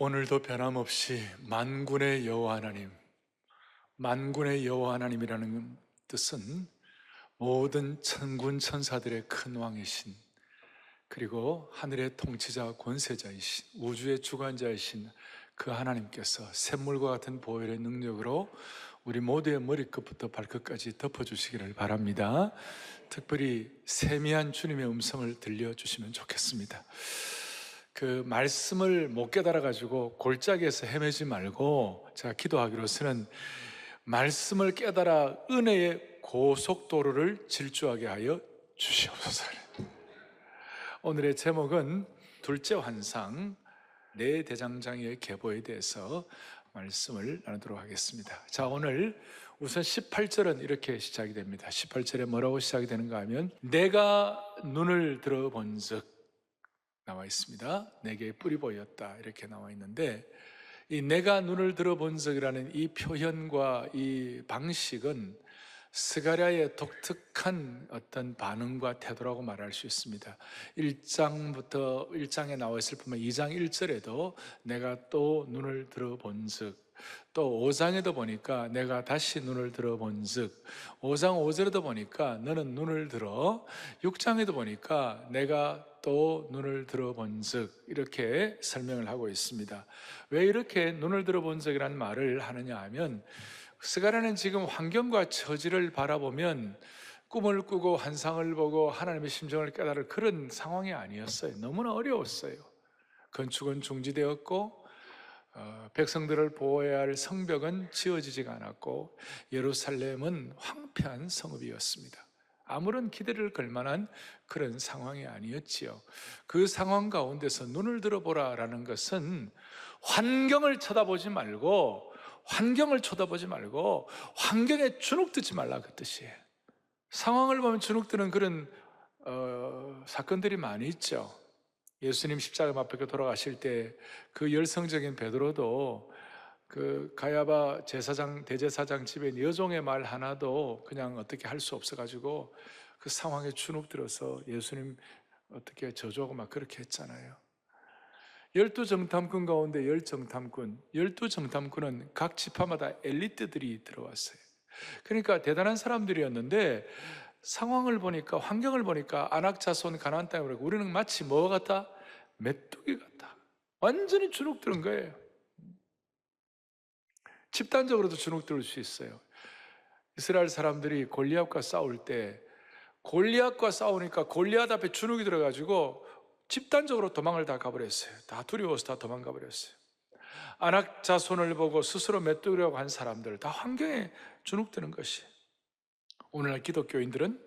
오늘도 변함없이 만군의 여호와 하나님, 만군의 여호와 하나님이라는 뜻은 모든 천군 천사들의 큰 왕이신, 그리고 하늘의 통치자 권세자이신, 우주의 주관자이신 그 하나님께서 샘물과 같은 보혈의 능력으로 우리 모두의 머리끝부터 발끝까지 덮어주시기를 바랍니다. 특별히 세미한 주님의 음성을 들려주시면 좋겠습니다. 그 말씀을 못 깨달아가지고 골짜기에서 헤매지 말고, 제가 기도하기로서는 말씀을 깨달아 은혜의 고속도로를 질주하게 하여 주시옵소서. 오늘의 제목은 둘째 환상, 내 대장장이의 계보에 대해서 말씀을 나누도록 하겠습니다. 자, 오늘 우선 18절은 이렇게 시작이 됩니다. 18절에 뭐라고 시작이 되는가 하면, 내가 눈을 들어본 즉 나와 있습니다. 내게 뿔이 보였다, 이렇게 나와 있는데, 이 내가 눈을 들어본 적이라는 이 표현과 이 방식은 스가랴의 독특한 어떤 반응과 태도라고 말할 수 있습니다. 1장에 나와 있을 뿐만 2장 1절에도 내가 또 눈을 들어본 즉, 또 5장에도 보니까 내가 다시 눈을 들어본 즉, 5장 5절에도 보니까 너는 눈을 들어, 6장에도 보니까 내가 또 눈을 들어본 즉, 이렇게 설명을 하고 있습니다. 왜 이렇게 눈을 들어본 적이라는 말을 하느냐 하면, 스가랴는 지금 환경과 처지를 바라보면 꿈을 꾸고 환상을 보고 하나님의 심정을 깨달을 그런 상황이 아니었어요. 너무나 어려웠어요. 건축은 중지되었고, 백성들을 보호해야 할 성벽은 지어지지가 않았고, 예루살렘은 황폐한 성읍이었습니다. 아무런 기대를 걸 만한 그런 상황이 아니었지요. 그 상황 가운데서 눈을 들어보라 라는 것은 환경을 쳐다보지 말고 환경에 주눅들지 말라, 그 뜻이에요. 상황을 보면 주눅드는 그런 사건들이 많이 있죠. 예수님 십자가 맞박혀 돌아가실 때 그 열성적인 베드로도 그 가야바 대제사장 집에 있는 여종의 말 하나도 그냥 어떻게 할 수 없어가지고 그 상황에 주눅들어서 예수님 어떻게 저주하고 막 그렇게 했잖아요. 12정탐꾼 가운데 12정탐꾼은 각 지파마다 엘리트들이 들어왔어요. 그러니까 대단한 사람들이었는데, 상황을 보니까, 환경을 보니까 안악자손 가나안 땅에 오르고 우리는 마치 뭐 같다? 메뚜기 같다. 완전히 주눅드는 거예요. 집단적으로도 주눅들 수 있어요. 이스라엘 사람들이 골리앗과 싸울 때, 골리앗과 싸우니까 골리앗 앞에 주눅이 들어가지고 집단적으로 도망을 다 가버렸어요. 다 두려워서 다 도망가 버렸어요. 안악 자손을 보고 스스로 메뚜기라고 한 사람들, 다 환경에 주눅드는 것이. 오늘날 기독교인들은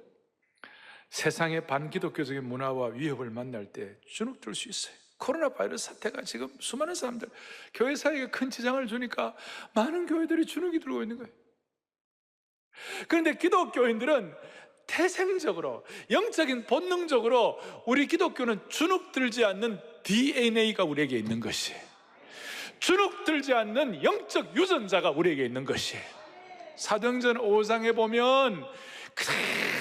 세상의 반기독교적인 문화와 위협을 만날 때 주눅들 수 있어요. 코로나 바이러스 사태가 지금 수많은 사람들, 교회 사회에 큰 지장을 주니까 많은 교회들이 주눅이 들고 있는 거예요. 그런데 기독교인들은 태생적으로, 영적인 본능적으로 우리 기독교는 주눅들지 않는 DNA가 우리에게 있는 것이에요. 주눅들지 않는 영적 유전자가 우리에게 있는 것이에요. 사도행전 5장에 보면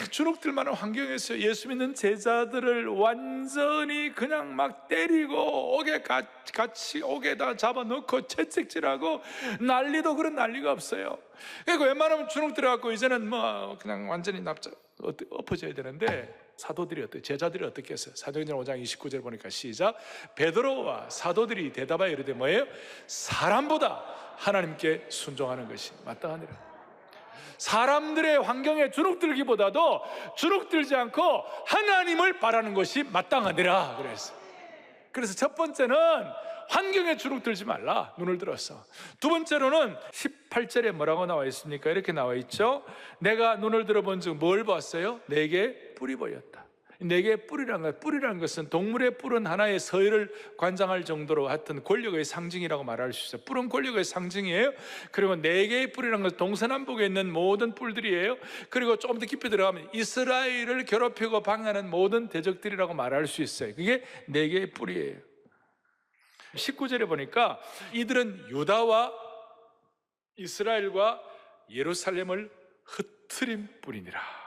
주눅들 만한 환경에서 예수 믿는 제자들을 완전히 그냥 막 때리고 같이 옥에다 잡아놓고 채찍질하고 난리도 그런 난리가 없어요. 그러니까 웬만하면 주눅들어갖고 이제는 뭐 그냥 완전히 엎어져야 되는데, 제자들이 어떻게 했어요? 사도행전 5장 29절 보니까 시작, 베드로와 사도들이 대답하여 이르되 뭐예요? 사람보다 하나님께 순종하는 것이 마땅하니라. 사람들의 환경에 주눅들기보다도 주눅들지 않고 하나님을 바라는 것이 마땅하니라 그랬어요. 그래서 첫 번째는 환경에 주눅들지 말라, 눈을 들었어. 두 번째로는 18절에 뭐라고 나와 있습니까? 이렇게 나와 있죠. 내가 눈을 들어본 즉 뭘 봤어요? 내게 뿔이 보였다. 내게 뿔이라는 것은, 동물의 뿔은 하나의 서열을 관장할 정도로 하여튼 권력의 상징이라고 말할 수 있어요. 뿔은 권력의 상징이에요. 그리고 네 개의 뿔이라는 것은 동서남북에 있는 모든 뿔들이에요. 그리고 조금 더 깊이 들어가면 이스라엘을 괴롭히고 방해하는 모든 대적들이라고 말할 수 있어요. 그게 네 개의 뿔이에요. 19절에 보니까 이들은 유다와 이스라엘과 예루살렘을 흩트린 뿔이니라.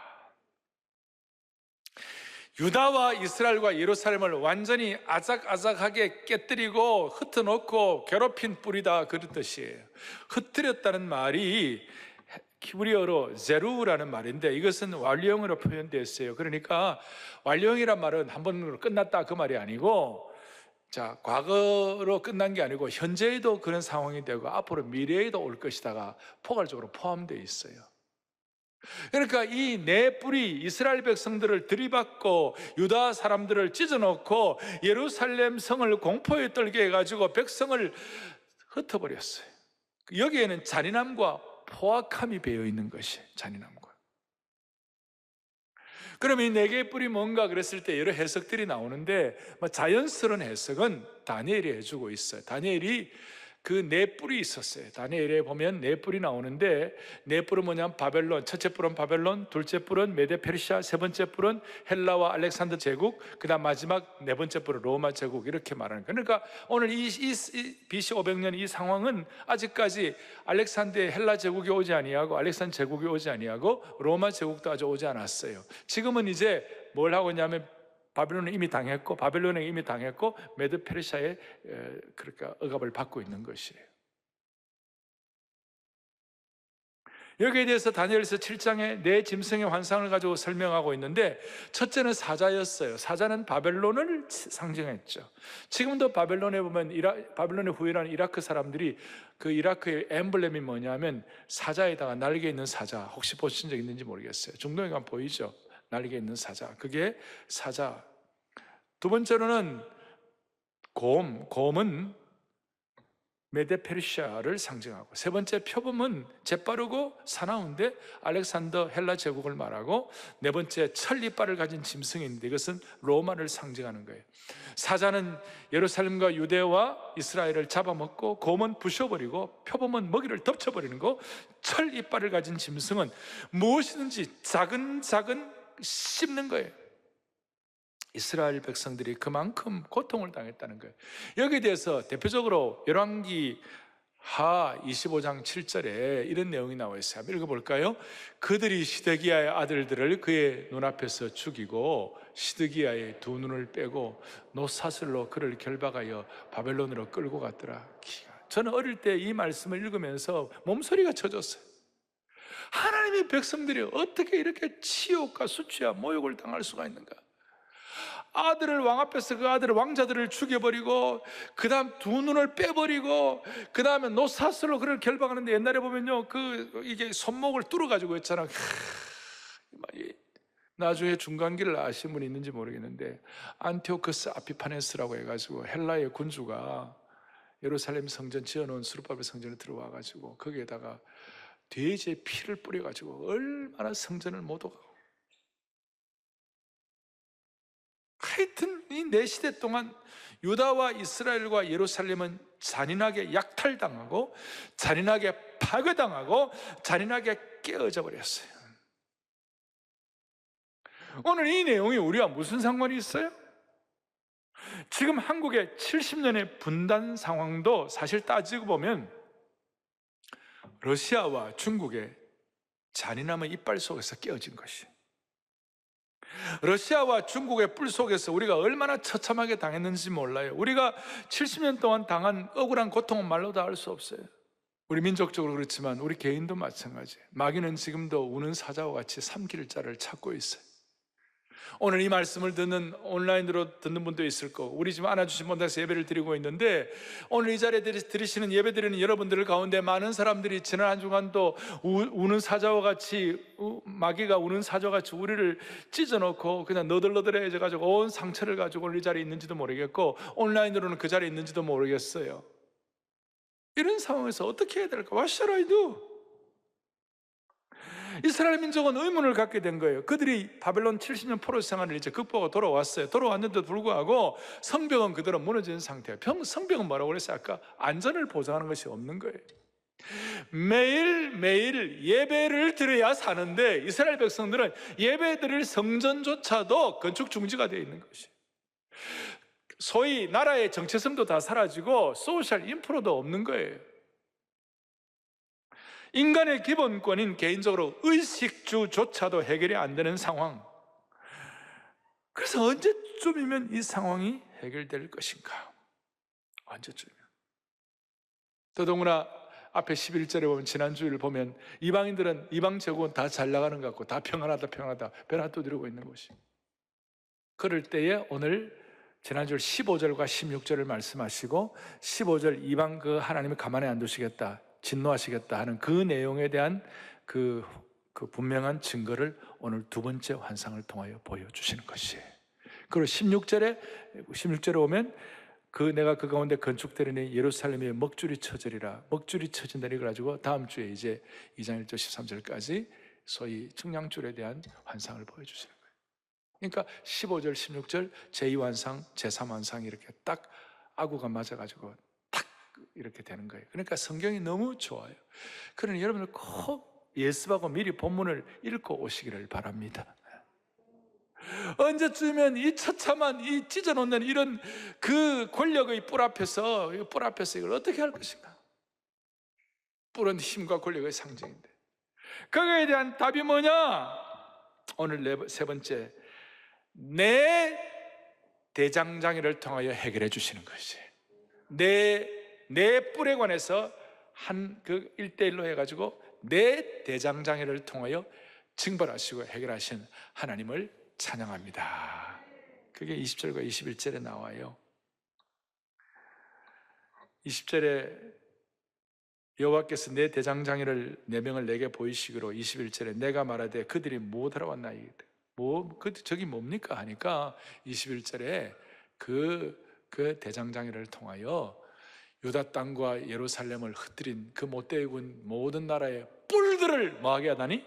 유다와 이스라엘과 예루살렘을 완전히 아작아작하게 깨뜨리고 흩어놓고 괴롭힌 뿌리다, 그런 뜻이에요. 흩뜨렸다는 말이 히브리어로 제루라는 말인데, 이것은 완료형으로 표현되어 있어요. 그러니까 완료형이란 말은 한 번으로 끝났다 그 말이 아니고, 자, 과거로 끝난 게 아니고 현재에도 그런 상황이 되고 앞으로 미래에도 올 것이다가 포괄적으로 포함되어 있어요. 그러니까 이 네 뿌리 이스라엘 백성들을 들이받고 유다 사람들을 찢어놓고 예루살렘 성을 공포에 떨게 해가지고 백성을 흩어버렸어요. 여기에는 잔인함과 포악함이 배어 있는 것이 잔인함과. 그럼 이 네 개의 뿔이 뭔가 그랬을 때 여러 해석들이 나오는데, 자연스러운 해석은 다니엘이 해주고 있어요. 다니엘이 그 네 뿔이 있었어요. 다니엘에 보면 네 뿔이 나오는데, 네 뿔은 뭐냐면 바벨론, 첫째 뿔은 바벨론, 둘째 뿔은 메데 페르시아, 세 번째 뿔은 헬라와 알렉산더 제국, 그 다음 마지막 네 번째 뿔은 로마 제국, 이렇게 말하는 거예요. 그러니까 오늘 이 BC 500년 이 상황은 아직까지 알렉산더의 헬라 제국이 오지 아니하고 알렉산더 제국이 오지 아니하고 로마 제국도 아직 오지 않았어요. 지금은 이제 뭘 하고 있냐면 바벨론은 이미 당했고, 바벨론에 이미 당했고, 메드 페르시아의 그러니까 억압을 받고 있는 것이에요. 여기에 대해서 다니엘서 7장에 네 짐승의 환상을 가지고 설명하고 있는데, 첫째는 사자였어요. 사자는 바벨론을 상징했죠. 지금도 바벨론에 보면 바벨론의 후예라는 이라크 사람들이 그 이라크의 엠블렘이 뭐냐면 사자에다가 날개 있는 사자, 혹시 보신 적 있는지 모르겠어요. 중동에 가면 보이죠? 날개 있는 사자, 그게 사자. 두 번째로는 곰은 메데 페르시아를 상징하고, 세 번째 표범은 재빠르고 사나운데 알렉산더 헬라 제국을 말하고, 네 번째 철 이빨을 가진 짐승인데 이것은 로마를 상징하는 거예요. 사자는 예루살렘과 유대와 이스라엘을 잡아먹고, 곰은 부셔버리고, 표범은 먹이를 덮쳐버리는 거, 철 이빨을 가진 짐승은 무엇이든지 작은 씹는 거예요. 이스라엘 백성들이 그만큼 고통을 당했다는 거예요. 여기에 대해서 대표적으로 열왕기 하 25장 7절에 이런 내용이 나와 있어요. 한번 읽어볼까요? 그들이 시드기야의 아들들을 그의 눈앞에서 죽이고 시드기야의 두 눈을 빼고 노사슬로 그를 결박하여 바벨론으로 끌고 갔더라. 저는 어릴 때 이 말씀을 읽으면서 몸소리가 쳐졌어요. 하나님의 백성들이 어떻게 이렇게 치욕과 수치와 모욕을 당할 수가 있는가? 아들을 왕 앞에서 그 아들을 왕자들을 죽여버리고, 그 다음 두 눈을 빼버리고, 그 다음에 노사슬로 그를 결박하는데, 옛날에 보면요 이게 손목을 뚫어가지고 했잖아. 나중에 중간기를 아신 분이 있는지 모르겠는데, 안티오크스 아피파네스라고 해가지고 헬라의 군주가 예루살렘 성전 지어놓은 수르바벨 성전에 들어와가지고 거기에다가 돼지의 피를 뿌려가지고 얼마나 성전을 못 오가고, 하여튼 이 네 시대 동안 유다와 이스라엘과 예루살렘은 잔인하게 약탈당하고, 잔인하게 파괴당하고, 잔인하게 깨어져 버렸어요. 오늘 이 내용이 우리와 무슨 상관이 있어요? 지금 한국의 70년의 분단 상황도 사실 따지고 보면 러시아와 중국의 잔인함의 이빨 속에서 깨어진 것이에요. 러시아와 중국의 뿔 속에서 우리가 얼마나 처참하게 당했는지 몰라요. 우리가 70년 동안 당한 억울한 고통은 말로 다 할 수 없어요. 우리 민족적으로 그렇지만 우리 개인도 마찬가지예요. 마귀는 지금도 우는 사자와 같이 삼킬 자를 찾고 있어요. 오늘 이 말씀을 듣는, 온라인으로 듣는 분도 있을 거고, 우리 지금 안아주신 분들에서 예배를 드리고 있는데, 오늘 이 자리에 들으시는 예배 드리는 여러분들 가운데 많은 사람들이 지난 한 주간도 우는 사자와 같이, 마귀가 우는 사자와 같이 우리를 찢어놓고 그냥 너덜너덜해져 가지고 온 상처를 가지고 오늘 이 자리에 있는지도 모르겠고, 온라인으로는 그 자리에 있는지도 모르겠어요. 이런 상황에서 어떻게 해야 될까? What shall I do? 이스라엘 민족은 의문을 갖게 된 거예요. 그들이 바벨론 70년 포로 생활을 이제 극복하고 돌아왔어요. 돌아왔는데도 불구하고 성벽은 그대로 무너진 상태예요. 성벽은 뭐라고 그랬어요? 아까 안전을 보장하는 것이 없는 거예요. 매일 예배를 드려야 사는데, 이스라엘 백성들은 예배 드릴 성전조차도 건축 중지가 되어 있는 것이에요. 소위 나라의 정체성도 다 사라지고 소셜 인프라도 없는 거예요. 인간의 기본권인 개인적으로 의식주조차도 해결이 안 되는 상황. 그래서 언제쯤이면 이 상황이 해결될 것인가? 언제쯤이면. 더더구나 앞에 11절에 보면, 지난주를 보면 이방인들은, 이방 제국은 다 잘 나가는 것 같고 다 평안하다 별 하나 두드리고 있는 것이. 그럴 때에 오늘 지난주 15절과 16절을 말씀하시고 15절 이방 그 하나님이 가만히 안 두시겠다, 진노하시겠다 하는 그 내용에 대한 그 분명한 증거를 오늘 두 번째 환상을 통하여 보여주시는 것이에요. 그리고 16절에 오면 내가 그 가운데 건축되리니 예루살렘에 먹줄이 쳐지리라. 먹줄이 쳐진다니 그래가지고 다음 주에 이제 2장 1절 13절까지 소위 측량줄에 대한 환상을 보여주시는 거예요. 그러니까 15절 16절 제2환상 제3환상이 이렇게 딱 아구가 맞아가지고 딱 이렇게 되는 거예요. 그러니까 성경이 너무 좋아요. 그러니 여러분들 꼭 예습하고 미리 본문을 읽고 오시기를 바랍니다. 언제쯤이면 이 처참한, 이 찢어놓는 이런 그 권력의 뿔 앞에서 이걸 어떻게 할 것인가? 뿔은 힘과 권력의 상징인데 거기에 대한 답이 뭐냐? 오늘 세 번째, 내 대장장이를 통하여 해결해 주시는 것이. 내 뿔에 관해서 그 1대1로 해가지고 내 대장장이를 통하여 징벌하시고 해결하신 하나님을 찬양합니다. 그게 20절과 21절에 나와요. 20절에 여호와께서 내 대장장이를 4명을 내게 보이시기로, 21절에 내가 말하되 그들이 못 알아왔나이다. 저기 뭡니까 하니까 21절에 그 대장장이를 통하여 유다 땅과 예루살렘을 흩뜨린 그 못되군 모든 나라의 뿔들을 뭐하게 하다니?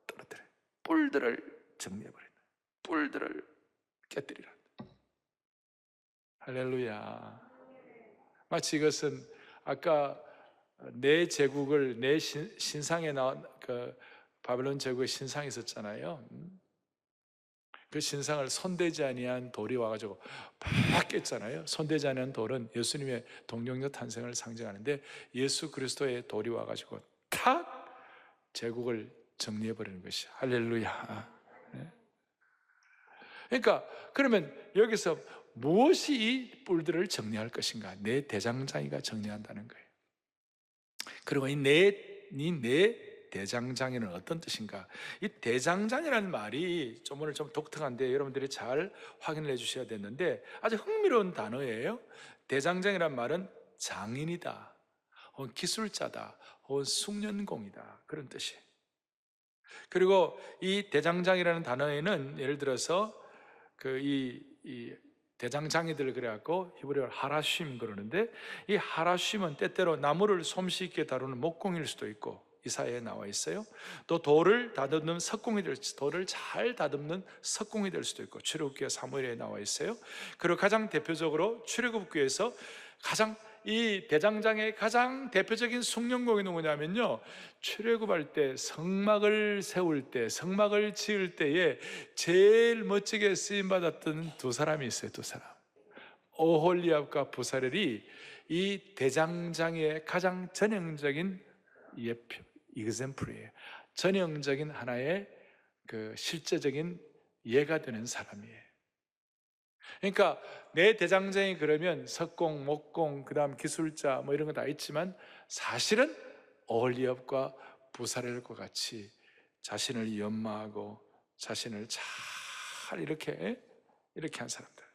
떨어뜨려. 뿔들을 정리해버린다. 뿔들을 깨뜨리라. 할렐루야. 마치 이것은 아까 내 제국을, 내 신상에 나온 그 바벨론 제국의 신상이 있었잖아요. 그 신상을 손대지 아니한 돌이 와가지고 팍 깼잖아요. 손대지 아니한 돌은 예수님의 동정녀 탄생을 상징하는데, 예수 그리스도의 돌이 와가지고 탁 제국을 정리해버리는 것이. 할렐루야. 그러니까 그러면 여기서 무엇이 이 뿔들을 정리할 것인가? 내 대장장이가 정리한다는 거예요. 그리고 이 내 대장장이는 어떤 뜻인가? 이 대장장이라는 말이 오늘 좀 독특한데 여러분들이 잘 확인을 해주셔야 되는데, 아주 흥미로운 단어예요. 대장장이란 말은 장인이다, 혹은 기술자다, 혹은 숙련공이다, 그런 뜻이에요. 그리고 이 대장장이라는 단어에는 예를 들어서 이 대장장이들 그래갖고 히브리어로 하라쉼 그러는데, 이 하라쉼은 때때로 나무를 솜씨 있게 다루는 목공일 수도 있고, 이사야에 나와 있어요. 또 돌을 다듬는 석공이 돌을 잘 다듬는 석공이 될 수도 있고, 출애굽기에 사무엘에 나와 있어요. 그리고 가장 대표적으로 출애굽기에서 이 대장장의 가장 대표적인 숙련공이 뭐냐면요, 출애굽할 때 성막을 세울 때, 성막을 지을 때에 제일 멋지게 쓰임받았던 두 사람이 있어요. 두 사람, 오홀리압과 부사렐이 이 대장장의 가장 전형적인 example이에요. 전형적인 하나의 그 실제적인 예가 되는 사람이에요. 그러니까 내 대장장이 그러면 석공, 목공, 그 다음 기술자 뭐 이런 거 다 있지만, 사실은 오홀리압과 부사렐과 같이 자신을 연마하고 자신을 잘 이렇게 한 사람들.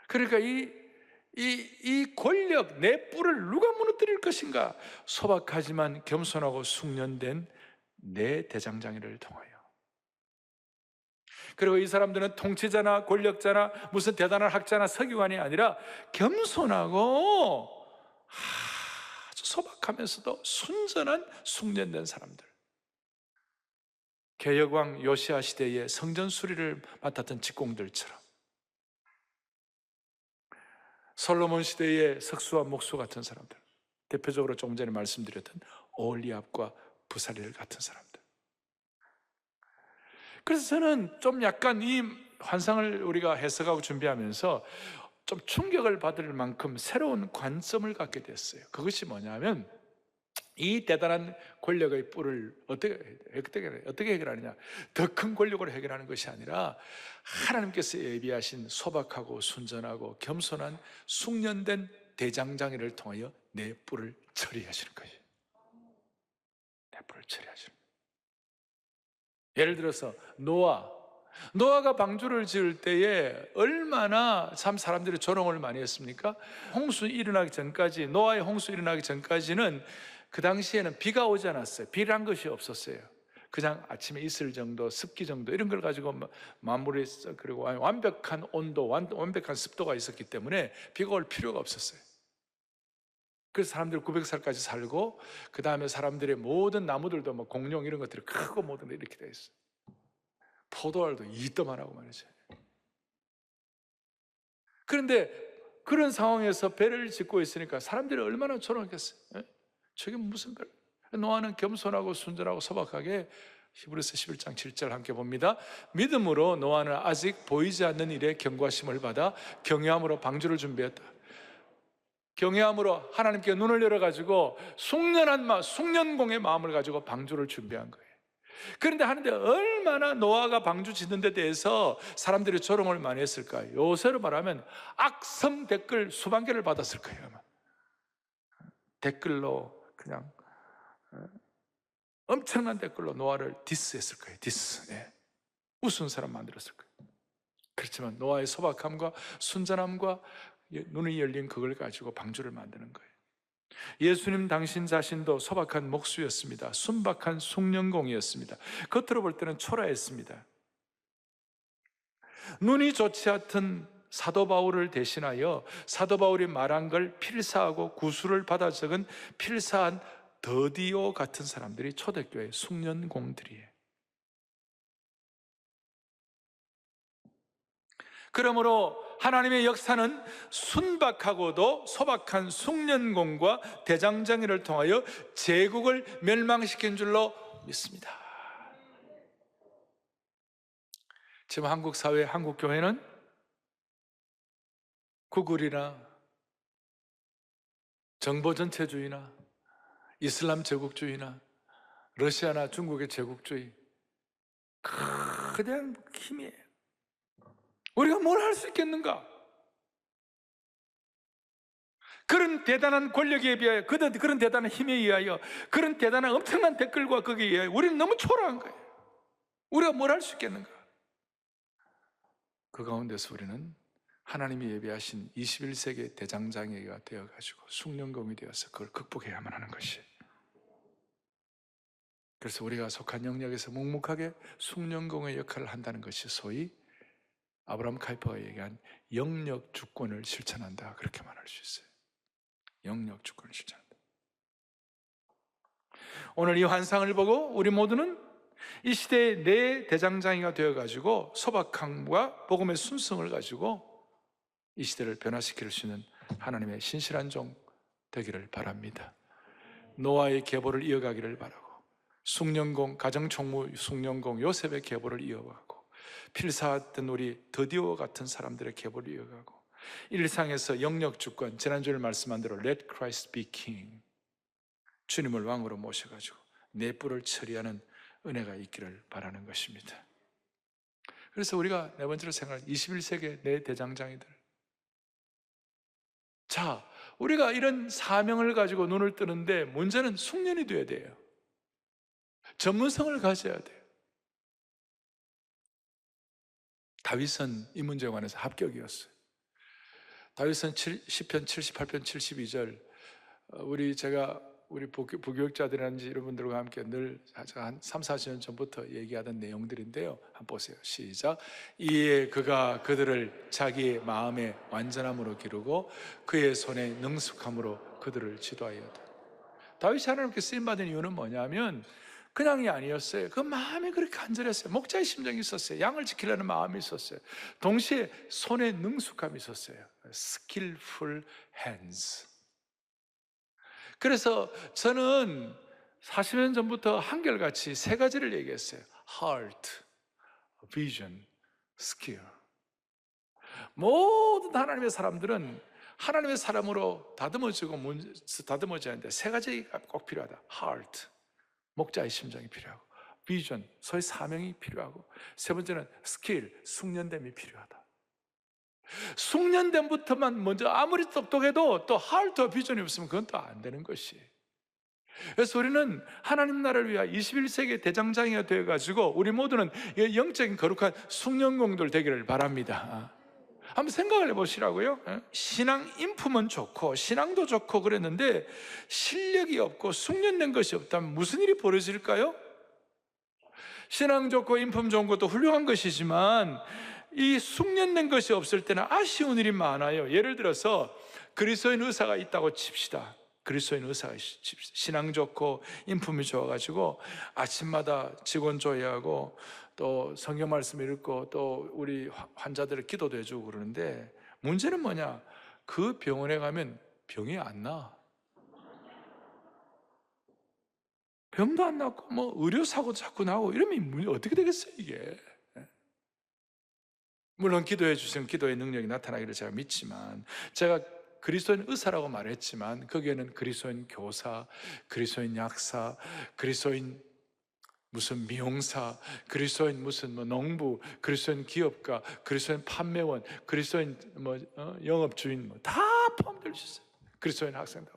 그러니까 이 권력, 내 뿔을 누가 무너뜨릴 것인가? 소박하지만 겸손하고 숙련된 내 대장장이를 통하여. 그리고 이 사람들은 통치자나 권력자나 무슨 대단한 학자나 서기관이 아니라 겸손하고 아주 소박하면서도 순전한 숙련된 사람들. 개혁왕 요시야 시대에 성전 수리를 맡았던 직공들처럼, 솔로몬 시대의 석수와 목수 같은 사람들, 대표적으로 조금 전에 말씀드렸던 오홀리압과 부사렐 같은 사람들. 그래서 저는 좀 약간 이 환상을 우리가 해석하고 준비하면서 좀 충격을 받을 만큼 새로운 관점을 갖게 됐어요. 그것이 뭐냐면, 이 대단한 권력의 뿔을 어떻게 해결하느냐? 더 큰 권력으로 해결하는 것이 아니라 하나님께서 예비하신 소박하고 순전하고 겸손한 숙련된 대장장이를 통하여 내 뿔을 처리하시는 거예요. 내 뿔을 처리하시는 거예요. 예를 들어서 노아가 방주를 지을 때에 얼마나 참 사람들이 조롱을 많이 했습니까? 노아의 홍수 일어나기 전까지는 그 당시에는 비가 오지 않았어요. 비란 것이 없었어요. 그냥 아침에 이슬 정도, 습기 정도 이런 걸 가지고 마무리했어. 그리고 완벽한 온도, 완벽한 습도가 있었기 때문에 비가 올 필요가 없었어요. 그래서 사람들 900살까지 살고, 그 다음에 사람들의 모든 나무들도 뭐 공룡 이런 것들이 크고 모든 게 이렇게 돼 있어요. 포도알도 이따만하고 말이죠. 그런데 그런 상황에서 배를 짓고 있으니까 사람들이 얼마나 조롱했겠어요. 저게 무슨 별? 노아는 겸손하고 순전하고 소박하게, 히브리서 11장 7절 함께 봅니다. 믿음으로 노아는 아직 보이지 않는 일에 경고하심을 받아 경외함으로 방주를 준비했다. 경외함으로 하나님께 눈을 열어가지고 숙련공의 마음을 가지고 방주를 준비한 거예요. 그런데 하는데 얼마나 노아가 방주 짓는 데 대해서 사람들이 조롱을 많이 했을까요? 요새로 말하면 악성 댓글 수만 개를 받았을 거예요. 아마. 댓글로 그냥 엄청난 댓글로 노아를 디스했을 거예요. 우스운 사람 만들었을 거예요. 그렇지만 노아의 소박함과 순전함과 눈이 열린 그걸 가지고 방주를 만드는 거예요. 예수님 당신 자신도 소박한 목수였습니다. 순박한 숙련공이었습니다. 겉으로 볼 때는 초라했습니다. 눈이 좋지 않던 사도 바울을 대신하여 사도 바울이 말한 걸 필사하고 구술을 받아 적은 필사한 더디오 같은 사람들이 초대교회 숙련공들이에요. 그러므로 하나님의 역사는 순박하고도 소박한 숙련공과 대장장이를 통하여 제국을 멸망시킨 줄로 믿습니다. 지금 한국 사회, 한국 교회는 구글이나 정보 전체주의나 이슬람 제국주의나 러시아나 중국의 제국주의, 그냥 힘이에요. 우리가 뭘 할 수 있겠는가? 그런 대단한 권력에 비하여, 그런 대단한 힘에 의하여, 그런 대단한 엄청난 댓글과 거기에 의하여 우리는 너무 초라한 거예요. 우리가 뭘 할 수 있겠는가? 그 가운데서 우리는 하나님이 예비하신 21세기 대장장이가 되어가지고 숙련공이 되어서 그걸 극복해야만 하는 것이. 그래서 우리가 속한 영역에서 묵묵하게 숙련공의 역할을 한다는 것이 소위 아브라함 카이퍼가 얘기한 영역 주권을 실천한다, 그렇게 말할 수 있어요. 영역 주권을 실천한다. 오늘 이 환상을 보고 우리 모두는 이 시대의 내 대장장이가 되어가지고 소박함과 복음의 순성을 가지고 이 시대를 변화시킬 수 있는 하나님의 신실한 종 되기를 바랍니다. 노아의 계보를 이어가기를 바라고, 숙련공, 가정총무 숙련공 요셉의 계보를 이어가고, 필사했던 우리 더디오 같은 사람들의 계보를 이어가고, 일상에서 영역 주권, 지난주에 말씀한 대로 Let Christ be King, 주님을 왕으로 모셔가지고 내 뿔을 처리하는 은혜가 있기를 바라는 것입니다. 그래서 우리가 네 번째로 생각할 21세기의 내 대장장이들, 자, 우리가 이런 사명을 가지고 눈을 뜨는데 문제는 숙련이 돼야 돼요. 전문성을 가져야 돼요. 다윗은 이 문제에 관해서 합격이었어요. 다윗은 시편 78편 72절, 우리 부교육자들이라든지 이런 분들과 함께 늘 한 3, 40년 전부터 얘기하던 내용들인데요. 한번 보세요. 시작. 이에 그가 그들을 자기의 마음의 완전함으로 기르고 그의 손의 능숙함으로 그들을 지도하였다. 다윗이 하나님께 쓰임받은 이유는 뭐냐면 그냥이 아니었어요. 그 마음이 그렇게 간절했어요. 목자의 심정이 있었어요. 양을 지키려는 마음이 있었어요. 동시에 손에 능숙함이 있었어요. Skillful hands. 그래서 저는 40년 전부터 한결같이 세 가지를 얘기했어요. Heart, Vision, Skill. 모든 하나님의 사람들은 하나님의 사람으로 다듬어져야 하는데 세 가지가 꼭 필요하다. heart, 목자의 심장이 필요하고, vision, 소위 사명이 필요하고, 세 번째는 skill, 숙련됨이 필요하다. 숙련됨부터만 먼저 아무리 똑똑해도 또 heart와 vision이 없으면 그건 또 안 되는 것이. 그래서 우리는 하나님 나라를 위하여 21세기 대장장이가 되어가지고 우리 모두는 영적인 거룩한 숙련공들 되기를 바랍니다. 한번 생각을 해보시라고요. 신앙 인품은 좋고 신앙도 좋고 그랬는데 실력이 없고 숙련된 것이 없다면 무슨 일이 벌어질까요? 신앙 좋고 인품 좋은 것도 훌륭한 것이지만 이 숙련된 것이 없을 때는 아쉬운 일이 많아요. 예를 들어서 그리스도인 의사가 있다고 칩시다. 그리스도인 의사가 신앙 좋고 인품이 좋아가지고 아침마다 직원 조회하고 또 성경 말씀 읽고 또 우리 환자들을 기도도 해주고 그러는데 문제는 뭐냐? 그 병원에 가면 병이 안 나. 병도 안 낫고 뭐 의료사고도 자꾸 나고 이러면 어떻게 되겠어요 이게? 물론 기도해 주시면 기도의 능력이 나타나기를 제가 믿지만, 제가 그리스도인 의사라고 말했지만 거기에는 그리스도인 교사, 그리스도인 약사, 그리스도인 무슨 미용사, 그리스도인 무슨 뭐 농부, 그리스도인 기업가, 그리스도인 판매원, 그리스도인 영업주인 다 포함될 수 있어요. 그리스도인 학생들.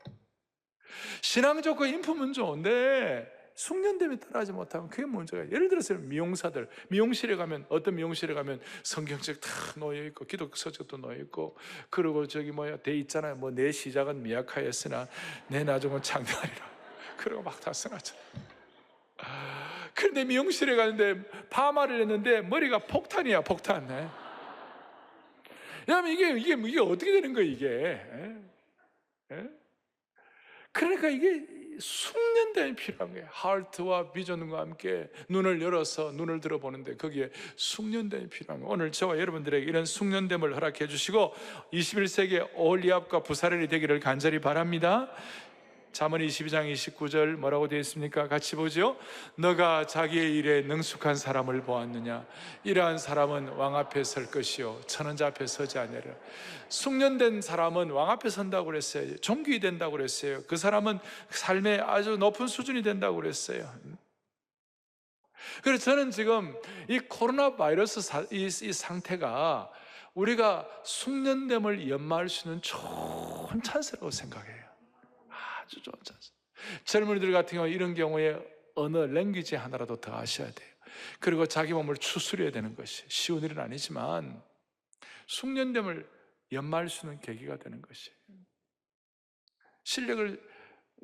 신앙 좋고 인품은 좋은데 숙련됨이 따라하지 못하면 그게 문제가. 예를 들어서 미용사들, 미용실에 가면, 어떤 미용실에 가면 성경책 다 놓여있고 기독 서적도 놓여있고, 그리고 저기 돼 있잖아요. 뭐 내 시작은 미약하였으나 내 나중은 장대하리라. 그러고 막 다 써놨잖아요. 그런데 미용실에 가는데 파마를 했는데 머리가 폭탄이야, 폭탄. 왜냐하면 이게 어떻게 되는 거예요, 이게? 그러니까 이게 숙련됨이 필요한 거예요. 하트와 비전과 함께 눈을 열어서 눈을 들어보는데 거기에 숙련됨이 필요한 거예요. 오늘 저와 여러분들에게 이런 숙련됨을 허락해 주시고 21세기의 올리압과 부사렐이 되기를 간절히 바랍니다. 잠언 22장 29절 뭐라고 되어 있습니까? 같이 보죠. 너가 자기의 일에 능숙한 사람을 보았느냐? 이러한 사람은 왕 앞에 설 것이요 천원자 앞에 서지 아니하리라. 숙련된 사람은 왕 앞에 선다고 그랬어요. 존귀 된다고 그랬어요. 그 사람은 삶의 아주 높은 수준이 된다고 그랬어요. 그래서 저는 지금 이 코로나 바이러스 이 상태가 우리가 숙련됨을 연마할 수 있는 좋은 찬스라고 생각해요. 아주 좋은 찬스. 젊은이들 같은 경우 이런 경우에 언어, 랭귀지 하나라도 더 아셔야 돼요. 그리고 자기 몸을 추스려야 되는 것이 쉬운 일은 아니지만 숙련됨을 연마할 수 있는 계기가 되는 것이, 실력을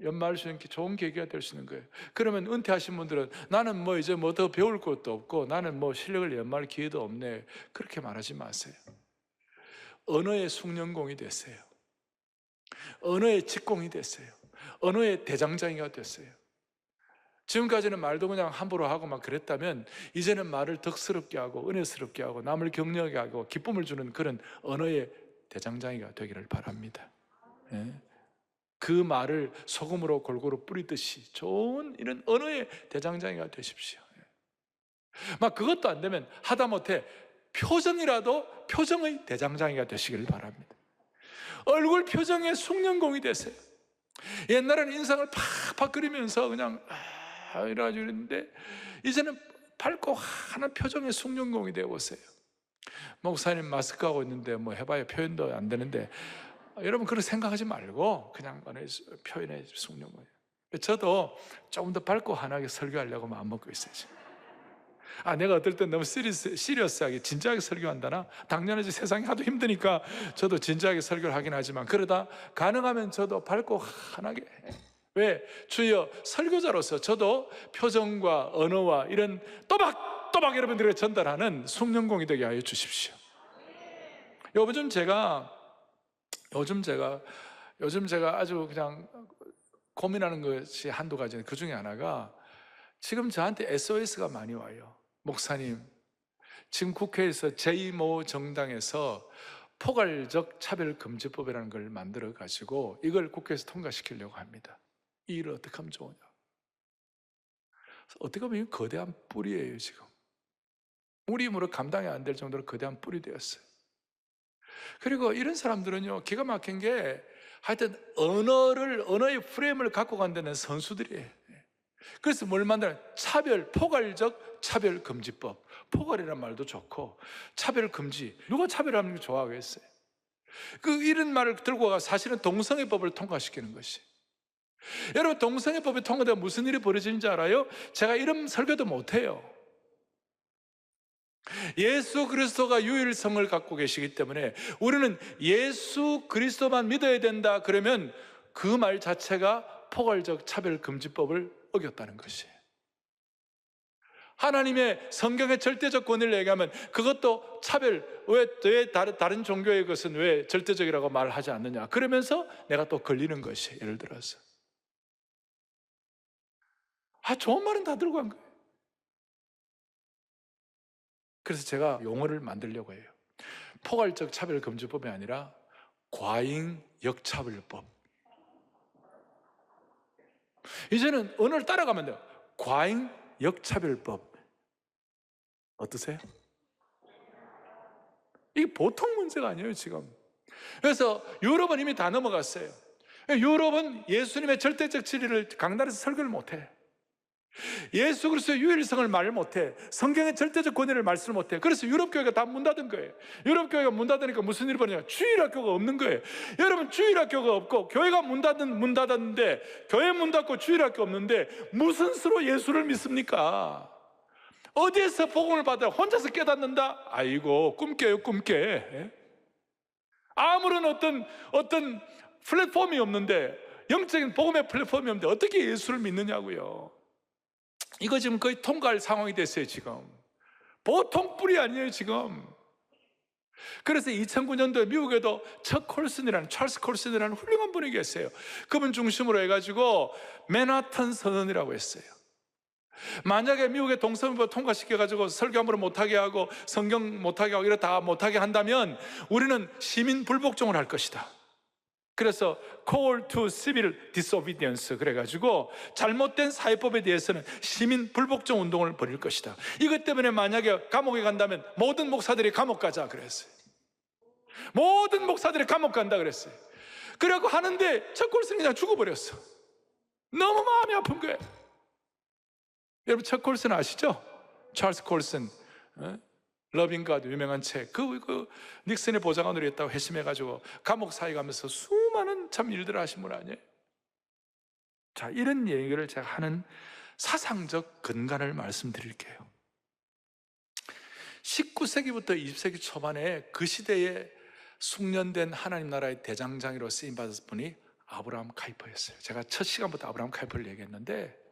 연마할 수 있는 좋은 계기가 될 수 있는 거예요. 그러면 은퇴하신 분들은 나는 뭐 이제 뭐 더 배울 것도 없고 나는 뭐 실력을 연마할 기회도 없네, 그렇게 말하지 마세요. 언어의 숙련공이 됐어요. 언어의 직공이 됐어요. 언어의 대장장이가 됐어요. 지금까지는 말도 그냥 함부로 하고 막 그랬다면 이제는 말을 덕스럽게 하고 은혜스럽게 하고 남을 격려하게 하고 기쁨을 주는 그런 언어의 대장장이가 되기를 바랍니다. 그 말을 소금으로 골고루 뿌리듯이 좋은 이런 언어의 대장장이가 되십시오. 막 그것도 안 되면 하다못해 표정이라도 표정의 대장장이가 되시길 바랍니다. 얼굴 표정에 숙련공이 되세요. 옛날에는 인상을 팍팍 그리면서 그냥 이래가지고 그랬는데 이제는 밝고 환한 표정의 숙련공이 되어보세요. 목사님 마스크하고 있는데 뭐 해봐야 표현도 안 되는데 여러분 그렇게 생각하지 말고 그냥 표현의 숙련공이에요. 저도 조금 더 밝고 환하게 설교하려고 마음 먹고 있어요. 내가 어떨 땐 너무 시리어스하게 진지하게 설교한다나? 당연하지, 세상이 하도 힘드니까 저도 진지하게 설교를 하긴 하지만 그러다 가능하면 저도 밝고 환하게. 왜? 주여, 설교자로서 저도 표정과 언어와 이런 또박또박 여러분들에게 전달하는 숙련공이 되게 하여 주십시오. 요즘 제가 아주 그냥 고민하는 것이 한두 가지, 그 중에 하나가 지금 저한테 SOS가 많이 와요. 목사님, 지금 국회에서 제2모 정당에서 포괄적 차별금지법이라는 걸 만들어가지고 이걸 국회에서 통과시키려고 합니다. 이 일을 어떻게 하면 좋으냐. 어떻게 보면 이건 거대한 뿔이에요. 지금 우리 힘으로 감당이 안 될 정도로 거대한 뿔이 되었어요. 그리고 이런 사람들은요, 기가 막힌 게 하여튼 언어의 프레임을 갖고 간다는 선수들이에요. 그래서 뭘 만드냐? 포괄적 차별금지법. 포괄이라는 말도 좋고, 차별금지. 누가 차별하는 거 좋아하겠어요? 이런 말을 들고 가 사실은 동성애법을 통과시키는 것이. 여러분, 동성애법이 통과되면 무슨 일이 벌어지는지 알아요? 제가 이런 설교도 못해요. 예수 그리스도가 유일성을 갖고 계시기 때문에 우리는 예수 그리스도만 믿어야 된다 그러면 그 말 자체가 포괄적 차별금지법을 어겼다는 것이에요. 하나님의 성경의 절대적 권위를 얘기하면 그것도 왜 다른 종교의 것은 왜 절대적이라고 말하지 않느냐 그러면서 내가 또 걸리는 것이, 예를 들어서 좋은 말은 다 들고 간 거예요. 그래서 제가 용어를 만들려고 해요. 포괄적 차별금지법이 아니라 과잉 역차별법. 이제는 언어를 따라가면 돼요. 과잉 역차별법. 어떠세요? 이게 보통 문제가 아니에요, 지금. 그래서 유럽은 이미 다 넘어갔어요. 유럽은 예수님의 절대적 진리를 강단에서 설교를 못해. 예수 그리스도의 유일성을 말을 못해. 성경의 절대적 권위를 말씀을 못해. 그래서 유럽 교회가 다 문 닫은 거예요. 유럽 교회가 문 닫으니까 무슨 일이 벌어지냐? 주일학교가 없는 거예요. 여러분, 주일학교가 없고 교회가 문 닫았는데, 교회 문 닫고 주일학교 없는데 무슨 수로 예수를 믿습니까? 어디에서 복음을 받아 혼자서 깨닫는다? 아이고, 꿈깨요, 꿈깨. 아무런 어떤 플랫폼이 없는데, 영적인 복음의 플랫폼이 없는데 어떻게 예수를 믿느냐고요. 이거 지금 거의 통과할 상황이 됐어요, 지금. 보통 뿔이 아니에요, 지금. 그래서 2009년도에 미국에도 찰스 콜슨이라는 훌륭한 분이 계세요. 그분 중심으로 해가지고 맨하탄 선언이라고 했어요. 만약에 미국의 동성애법 통과시켜가지고 설교 함부로 못하게 하고 성경 못하게 하고 이렇다 다 못하게 한다면 우리는 시민 불복종을 할 것이다. 그래서 Call to Civil Disobedience 그래가지고 잘못된 사회법에 대해서는 시민 불복종 운동을 벌일 것이다. 이것 때문에 만약에 감옥에 간다면 모든 목사들이 감옥 가자 그랬어요. 모든 목사들이 감옥 간다 그랬어요. 그래갖고 하는데 첫 콜슨이 그냥 죽어버렸어. 너무 마음이 아픈 거예요. 여러분, 첫 콜슨 아시죠? 찰스 콜슨, 러빙가드 유명한 책, 닉슨의 보좌관으로 했다고 회심해가지고 감옥 사회 가면서 수많은 참 일들을 하신 분 아니에요? 자, 이런 얘기를 제가 하는 사상적 근간을 말씀드릴게요. 19세기부터 20세기 초반에 그 시대에 숙련된 하나님 나라의 대장장이로 쓰임받은 분이 아브라함 카이퍼였어요. 제가 첫 시간부터 아브라함 카이퍼를 얘기했는데,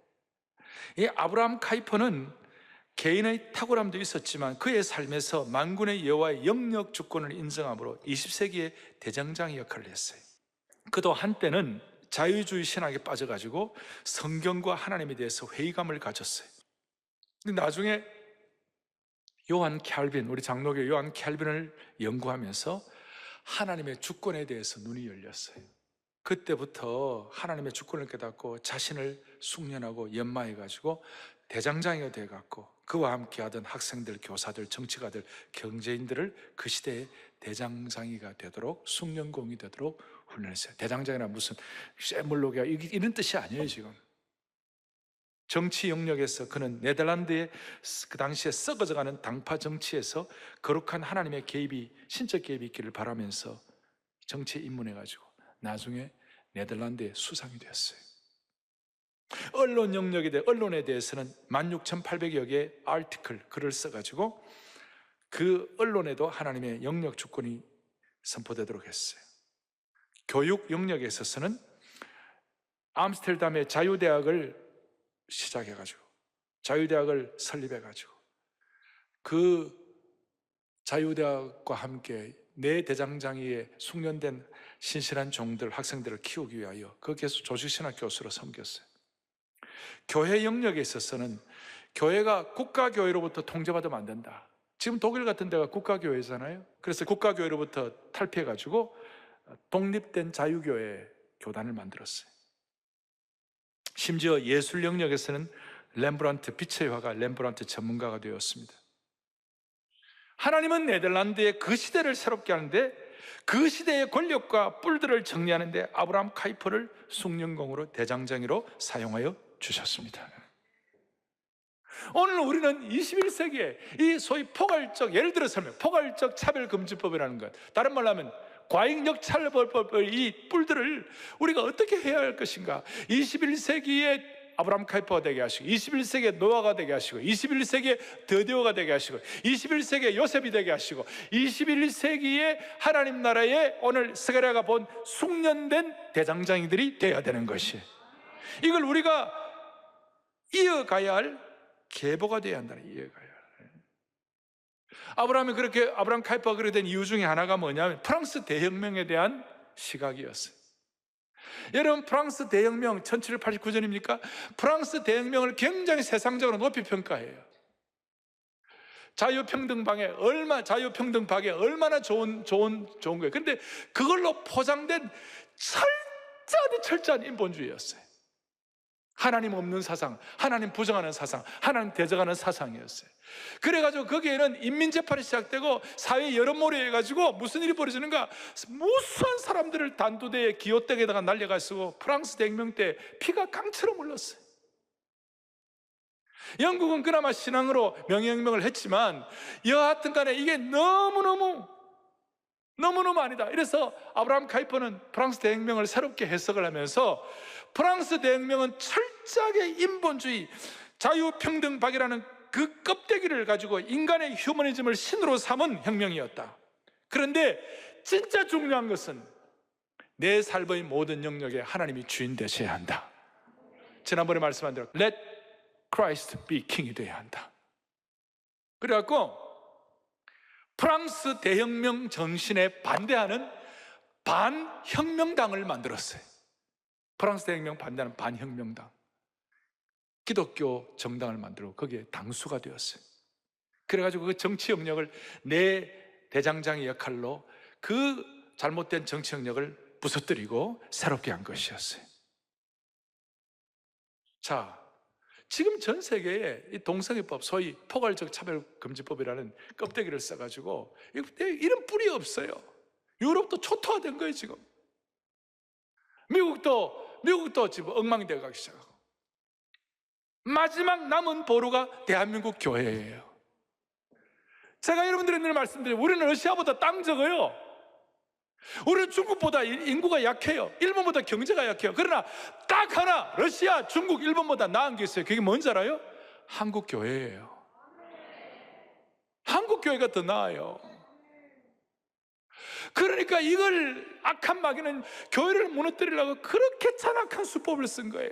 이 아브라함 카이퍼는 개인의 탁월함도 있었지만 그의 삶에서 만군의 여호와의 영역 주권을 인정함으로 20세기의 대장장이 역할을 했어요. 그도 한때는 자유주의 신학에 빠져가지고 성경과 하나님에 대해서 회의감을 가졌어요. 근데 나중에 우리 장로교 요한 캘빈을 연구하면서 하나님의 주권에 대해서 눈이 열렸어요. 그때부터 하나님의 주권을 깨닫고 자신을 숙련하고 연마해가지고 대장장이가 돼갖고 그와 함께 하던 학생들, 교사들, 정치가들, 경제인들을 그 시대의 대장장이가 되도록, 숙련공이 되도록 훈련했어요. 대장장이란 무슨 쇠물로기야 이런 뜻이 아니에요. 지금 정치 영역에서 그는 네덜란드의 그 당시에 썩어져가는 당파 정치에서 거룩한 하나님의 개입이, 신적 개입이 있기를 바라면서 정치에 입문해가지고 나중에 네덜란드의 수상이 되었어요. 언론 언론에 대해서는 16,800여 개의 글을 써가지고 그 언론에도 하나님의 영역 주권이 선포되도록 했어요. 교육 영역에 있어서는 암스테르담의 자유대학을 시작해가지고 자유대학을 설립해가지고 그 자유대학과 함께 내 대장장이에 숙련된 신실한 종들, 학생들을 키우기 위하여 거기에서 조직신학 교수로 섬겼어요. 교회 영역에 있어서는 교회가 국가교회로부터 통제받으면 안 된다. 지금 독일 같은 데가 국가교회잖아요. 그래서 국가교회로부터 탈피해가지고 독립된 자유교회 교단을 만들었어요. 심지어 예술 영역에서는 빛의 화가 렘브란트 전문가가 되었습니다. 하나님은 네덜란드의 그 시대를 새롭게 하는데 그 시대의 권력과 뿔들을 정리하는 데 아브라함 카이퍼를 숭령공으로 대장장이로 사용하여 주셨습니다. 오늘 우리는 21세기에 이 소위 포괄적, 예를 들어서 포괄적 차별금지법이라는 것, 다른 말로 하면 과잉역차별법의 이 뿔들을 우리가 어떻게 해야 할 것인가. 21세기에 아브라함 카이퍼가 되게 하시고, 21세기에 노아가 되게 하시고, 21세기에 드디오가 되게 하시고, 21세기에 요셉이 되게 하시고, 21세기에 하나님 나라에 오늘 스가랴가 본 숙련된 대장장이들이 되어야 되는 것이, 이걸 우리가 이어가야 할 계보가 되어야 한다. 이어가야 할. 아브라함 카이퍼가 그렇게 된 이유 중에 하나가 뭐냐면 프랑스 대혁명에 대한 시각이었어요. 여러분, 프랑스 대혁명 1789년입니까? 프랑스 대혁명을 굉장히 세상적으로 높이 평가해요. 자유평등박에 얼마나 좋은 거예요. 그런데 그걸로 포장된 철저한 인본주의였어요. 하나님 없는 사상, 하나님 부정하는 사상, 하나님 대적하는 사상이었어요. 그래가지고 거기에는 인민재판이 시작되고 사회 여론몰이 해가지고 무슨 일이 벌어지는가, 무수한 사람들을 단두대에 기어떼에다가 날려가지고 프랑스 대혁명 때 피가 강처럼 흘렀어요. 영국은 그나마 신앙으로 명예혁명을 했지만 여하튼 간에 이게 너무너무 아니다. 이래서 아브라함 카이퍼는 프랑스 대혁명을 새롭게 해석을 하면서 프랑스 대혁명은 철저하게 인본주의, 자유평등박이라는 그 껍데기를 가지고 인간의 휴머니즘을 신으로 삼은 혁명이었다. 그런데 진짜 중요한 것은 내 삶의 모든 영역에 하나님이 주인 되셔야 한다. 지난번에 말씀한 대로 Let Christ be King이 되어야 한다. 그래갖고 프랑스 대혁명 정신에 반대하는 반혁명당을 만들었어요. 프랑스 대혁명 반대하는 반혁명당, 기독교 정당을 만들고 거기에 당수가 되었어요. 그래가지고 그 정치 영역을 내 대장장의 역할로 그 잘못된 정치 영역을 부서뜨리고 새롭게 한 것이었어요. 자, 지금 전 세계에 이 동성애법, 소위 포괄적 차별금지법이라는 껍데기를 써가지고 이런 뿔이 없어요. 유럽도 초토화된 거예요. 지금 미국도 지금 엉망이 되어가기 시작하고, 마지막 남은 보루가 대한민국 교회예요. 제가 여러분들의 늘 말씀드려요. 우리는 러시아보다 땅 적어요. 우리는 중국보다 인구가 약해요. 일본보다 경제가 약해요. 그러나 딱 하나, 러시아, 중국, 일본보다 나은 게 있어요. 그게 뭔지 알아요? 한국 교회예요. 한국 교회가 더 나아요. 그러니까 이걸 악한 마귀는 교회를 무너뜨리려고 그렇게 잔악한 수법을 쓴 거예요.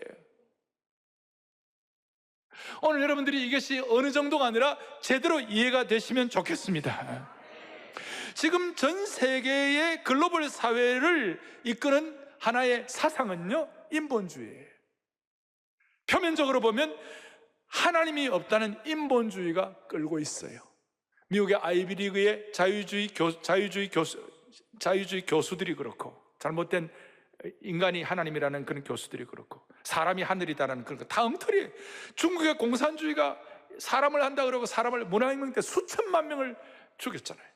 오늘 여러분들이 이것이 어느 정도가 아니라 제대로 이해가 되시면 좋겠습니다. 지금 전 세계의 글로벌 사회를 이끄는 하나의 사상은요, 인본주의예요. 표면적으로 보면 하나님이 없다는 인본주의가 끌고 있어요. 미국의 아이비리그의 자유주의 교수들이 그렇고, 잘못된 인간이 하나님이라는 그런 교수들이 그렇고, 사람이 하늘이다라는 그런 거 다 엉터리예요. 중국의 공산주의가 사람을 한다 그러고 사람을 문화혁명 때 수천만 명을 죽였잖아요.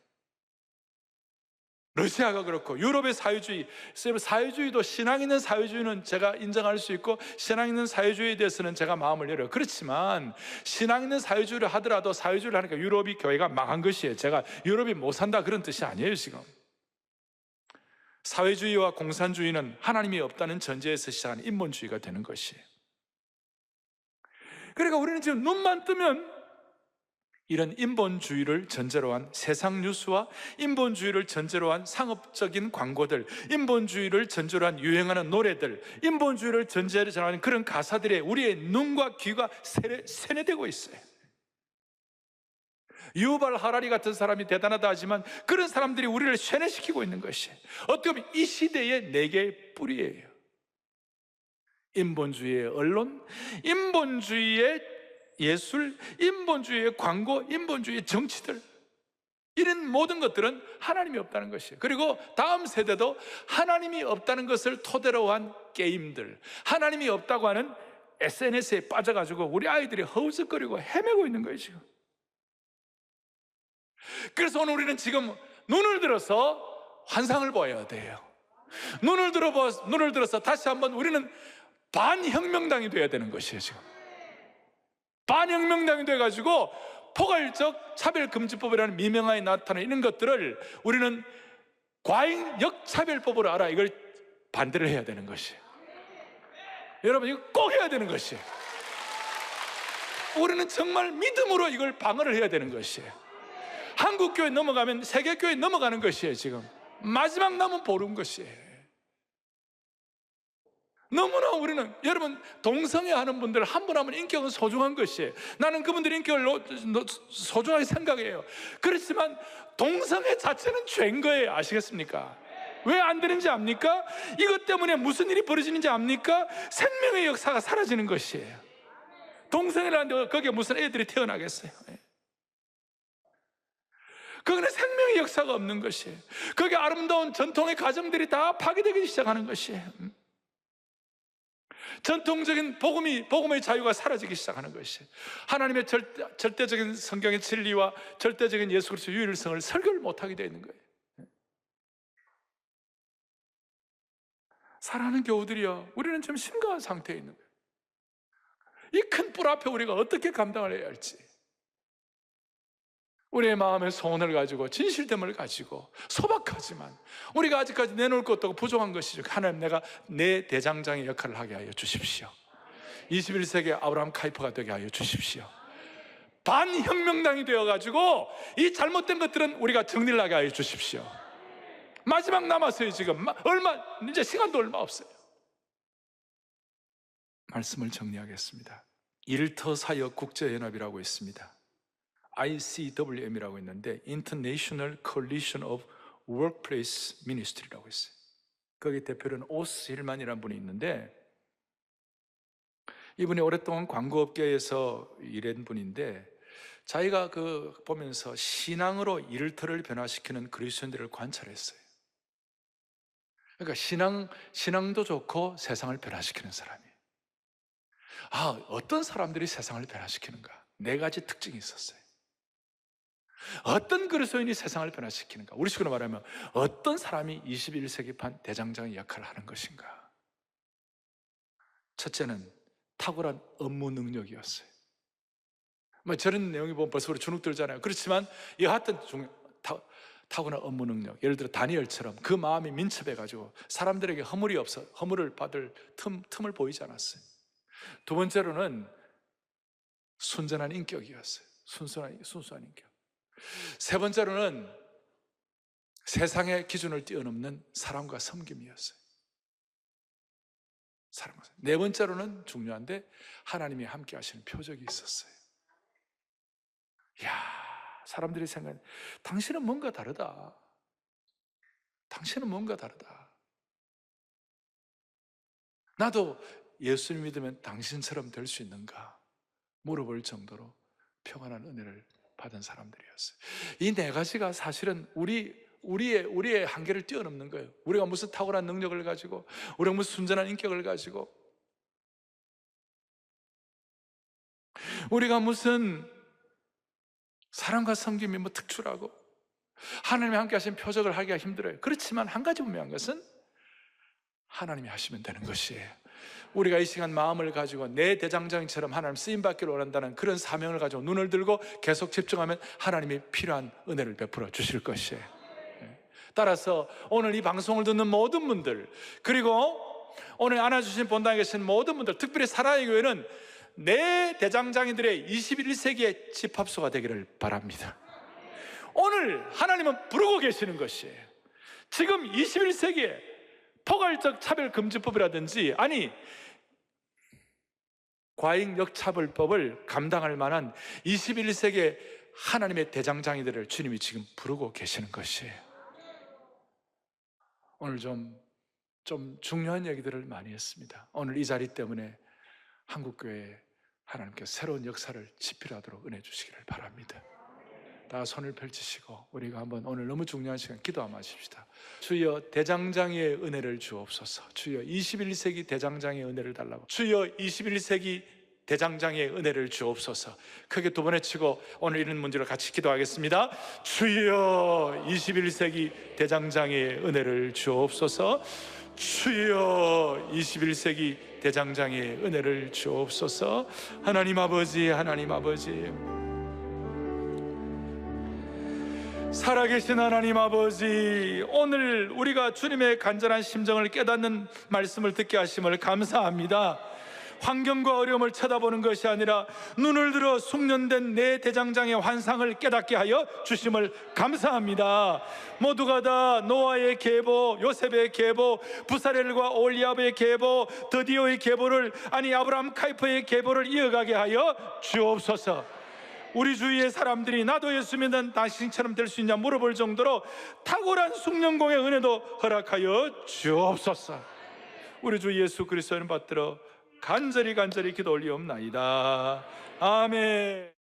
러시아가 그렇고, 유럽의 사회주의도 신앙 있는 사회주의는 제가 인정할 수 있고, 신앙 있는 사회주의에 대해서는 제가 마음을 열어요. 그렇지만 신앙 있는 사회주의를 하더라도 사회주의를 하니까 유럽이 교회가 망한 것이에요. 제가 유럽이 못 산다 그런 뜻이 아니에요. 지금 사회주의와 공산주의는 하나님이 없다는 전제에서 시작하는 인본주의가 되는 것이에요. 그러니까 우리는 지금 눈만 뜨면 이런 인본주의를 전제로 한 세상 뉴스와 인본주의를 전제로 한 상업적인 광고들, 인본주의를 전제로 한 유행하는 노래들, 인본주의를 전제로 하는 그런 가사들에 우리의 눈과 귀가 세뇌되고 있어요. 유발 하라리 같은 사람이 대단하다 하지만 그런 사람들이 우리를 세뇌시키고 있는 것이 어떻게 보면 이 시대의 네 개의 뿌리예요. 인본주의의 언론, 인본주의의 예술, 인본주의의 광고, 인본주의의 정치들, 이런 모든 것들은 하나님이 없다는 것이에요. 그리고 다음 세대도 하나님이 없다는 것을 토대로 한 게임들, 하나님이 없다고 하는 SNS에 빠져가지고 우리 아이들이 허우적거리고 헤매고 있는 거예요 지금. 그래서 오늘 우리는 지금 눈을 들어서 환상을 보아야 돼요. 눈을 들어서 다시 한번 우리는 반혁명당이 되어야 되는 것이에요. 지금 반혁명당이 돼가지고 포괄적 차별금지법이라는 미명하에 나타나는 이런 것들을 우리는 과잉 역차별법으로 알아. 이걸 반대를 해야 되는 것이에요. 여러분, 이거 꼭 해야 되는 것이에요. 우리는 정말 믿음으로 이걸 방어를 해야 되는 것이에요. 한국교회 넘어가면 세계교회 넘어가는 것이에요. 지금 마지막 남은 보름 것이에요. 너무나 우리는, 여러분, 동성애 하는 분들 한 분 한 분 인격은 소중한 것이에요. 나는 그분들 인격을 소중하게 생각해요. 그렇지만 동성애 자체는 죄인 거예요. 아시겠습니까? 왜 안 되는지 압니까? 이것 때문에 무슨 일이 벌어지는지 압니까? 생명의 역사가 사라지는 것이에요. 동성애를 하는데 거기에 무슨 애들이 태어나겠어요? 거기는 생명의 역사가 없는 것이에요. 거기 아름다운 전통의 가정들이 다 파괴되기 시작하는 것이에요. 전통적인 복음의 자유가 사라지기 시작하는 것이에요. 하나님의 절대적인 성경의 진리와 절대적인 예수 그리스도의 유일성을 설교를 못하게 되어 있는 거예요. 사랑하는 교우들이여, 우리는 좀 심각한 상태에 있는 거예요. 이 큰 뿔 앞에 우리가 어떻게 감당을 해야 할지, 우리의 마음의 소원을 가지고 진실됨을 가지고 소박하지만 우리가 아직까지 내놓을 것도 없고 부족한 것이죠. 하나님, 내가 내 대장장의 역할을 하게 하여 주십시오. 21세기 아브라함 카이퍼가 되게 하여 주십시오. 반혁명당이 되어가지고 이 잘못된 것들은 우리가 정리를 하게 하여 주십시오. 마지막 남았어요. 지금 이제 시간도 얼마 없어요. 말씀을 정리하겠습니다. 일터 사역 국제연합이라고 있습니다. ICWM이라고 있는데 International Coalition of Workplace Ministry라고 있어요. 거기 대표는 오스 힐만이라는 분이 있는데, 이분이 오랫동안 광고업계에서 일한 분인데, 자기가 보면서 신앙으로 일터를 변화시키는 그리스도인들을 관찰했어요. 그러니까 신앙도 좋고 세상을 변화시키는 사람이에요. 어떤 사람들이 세상을 변화시키는가? 4가지 특징이 있었어요. 어떤 그리스도인이 세상을 변화시키는가? 우리 식으로 말하면 어떤 사람이 21세기판 대장장의 역할을 하는 것인가? 첫째는 탁월한 업무 능력이었어요. 저런 내용이 보면 벌써 우리 주눅 들잖아요. 그렇지만 여하튼 타고난 업무 능력, 예를 들어 다니엘처럼 그 마음이 민첩해가지고 사람들에게 허물을 받을 틈을 보이지 않았어요. 두 번째로는 순전한 인격이었어요. 순수한 인격. 세 번째로는 세상의 기준을 뛰어넘는 사랑과 섬김이었어요. 네 번째로는 중요한데 하나님이 함께 하시는 표적이 있었어요. 사람들이 생각해, 당신은 뭔가 다르다. 당신은 뭔가 다르다. 나도 예수님 믿으면 당신처럼 될 수 있는가? 물어볼 정도로 평안한 은혜를 받은 사람들이었어요. 이 4가지가 사실은 우리의 한계를 뛰어넘는 거예요. 우리가 무슨 탁월한 능력을 가지고, 우리가 무슨 순전한 인격을 가지고, 우리가 무슨 사랑과 섬김이 특출하고 하나님이 함께 하신 표적을 하기가 힘들어요. 그렇지만 한 가지 분명한 것은 하나님이 하시면 되는 것이에요. 우리가 이 시간 마음을 가지고 내 대장장이처럼 하나님 쓰임받기를 원한다는 그런 사명을 가지고 눈을 들고 계속 집중하면 하나님이 필요한 은혜를 베풀어 주실 것이에요. 따라서 오늘 이 방송을 듣는 모든 분들, 그리고 오늘 안아주신 본당에 계신 모든 분들, 특별히 사랑의 교회는 내 대장장이들의 21세기의 집합소가 되기를 바랍니다. 오늘 하나님은 부르고 계시는 것이에요. 지금 21세기에 포괄적 차별금지법이라든지, 과잉 역차별법을 감당할 만한 21세기의 하나님의 대장장이들을 주님이 지금 부르고 계시는 것이에요. 오늘 좀 중요한 얘기들을 많이 했습니다. 오늘 이 자리 때문에 한국교회에 하나님께서 새로운 역사를 지필하도록 은혜 주시기를 바랍니다. 다 손을 펼치시고 우리가 한번 오늘 너무 중요한 시간 기도 한번 하십시다. 주여, 대장장이의 은혜를 주옵소서. 주여, 21세기 대장장이의 은혜를 달라고. 주여, 21세기 대장장의 은혜를 주옵소서. 크게 두 번 외치고 오늘 이런 문제로 같이 기도하겠습니다. 주여 21세기 대장장의 은혜를 주옵소서. 주여 21세기 대장장의 은혜를 주옵소서. 하나님 아버지, 하나님 아버지, 살아계신 하나님 아버지, 오늘 우리가 주님의 간절한 심정을 깨닫는 말씀을 듣게 하심을 감사합니다. 환경과 어려움을 쳐다보는 것이 아니라 눈을 들어 숙련된 내 대장장의 환상을 깨닫게 하여 주심을 감사합니다. 모두가 다 노아의 계보, 요셉의 계보, 부사렐과 올리압의 계보, 드디오의 계보를, 아니 아브라함 카이퍼의 계보를 이어가게 하여 주옵소서. 우리 주위의 사람들이 나도 예수 믿는 당신처럼 될 수 있냐 물어볼 정도로 탁월한 숙련공의 은혜도 허락하여 주옵소서. 우리 주 예수 그리스도를 받들어 간절히 기도 올리옵나이다. 아멘.